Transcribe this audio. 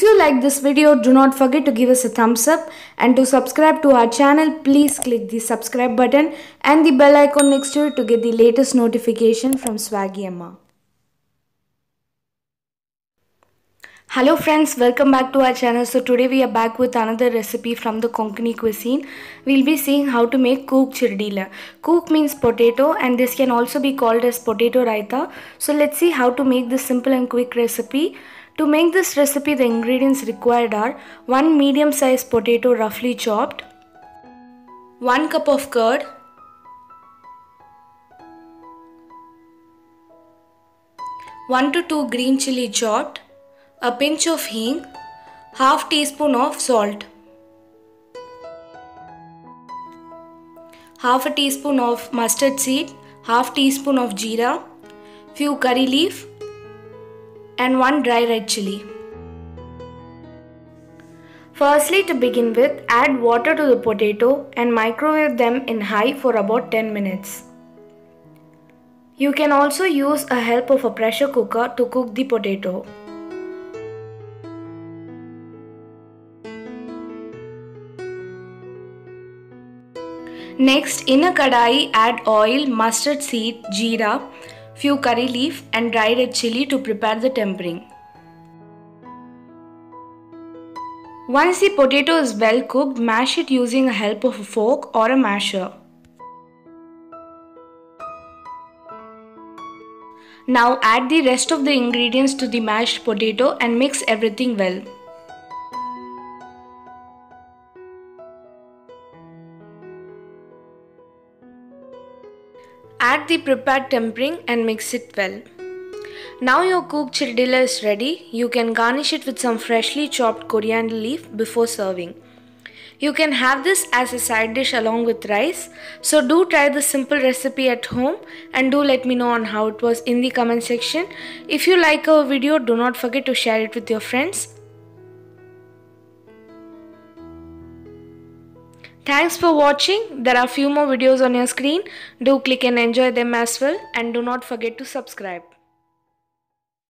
you like this video, do not forget to give us a thumbs up, and to subscribe to our channel, please click the subscribe button and the bell icon next to it to get the latest notification from Swaggy Amma. Hello friends, welcome back to our channel. So today we are back with another recipe from the Konkani cuisine. We'll be seeing how to make kook chirdila. Kook means potato, and this can also be called as potato raita. So let's see how to make this simple and quick recipe. To make this recipe, the ingredients required are 1 medium-sized potato roughly chopped, 1 cup of curd, 1 to 2 green chili chopped, a pinch of hing, half teaspoon of salt, half a teaspoon of mustard seed, half teaspoon of jeera, few curry leaf, and 1 dry red chili. Firstly, to begin with, add water to the potato and microwave them in high for about 10 minutes. You can also use a help of a pressure cooker to cook the potato. Next, in a kadai, add oil, mustard seed, jeera, few curry leaf and dry red chili to prepare the tempering. Once the potato is well cooked, mash it using the help of a fork or a masher. Now add the rest of the ingredients to the mashed potato and mix everything well. Add the prepared tempering and mix it well. Now your cooked chirdila is ready. You can garnish it with some freshly chopped coriander leaf before serving. You can have this as a side dish along with rice. So do try this simple recipe at home and do let me know on how it was in the comment section. If you like our video, do not forget to share it with your friends. Thanks for watching. There are few more videos on your screen. Do click and enjoy them as well, and do not forget to subscribe.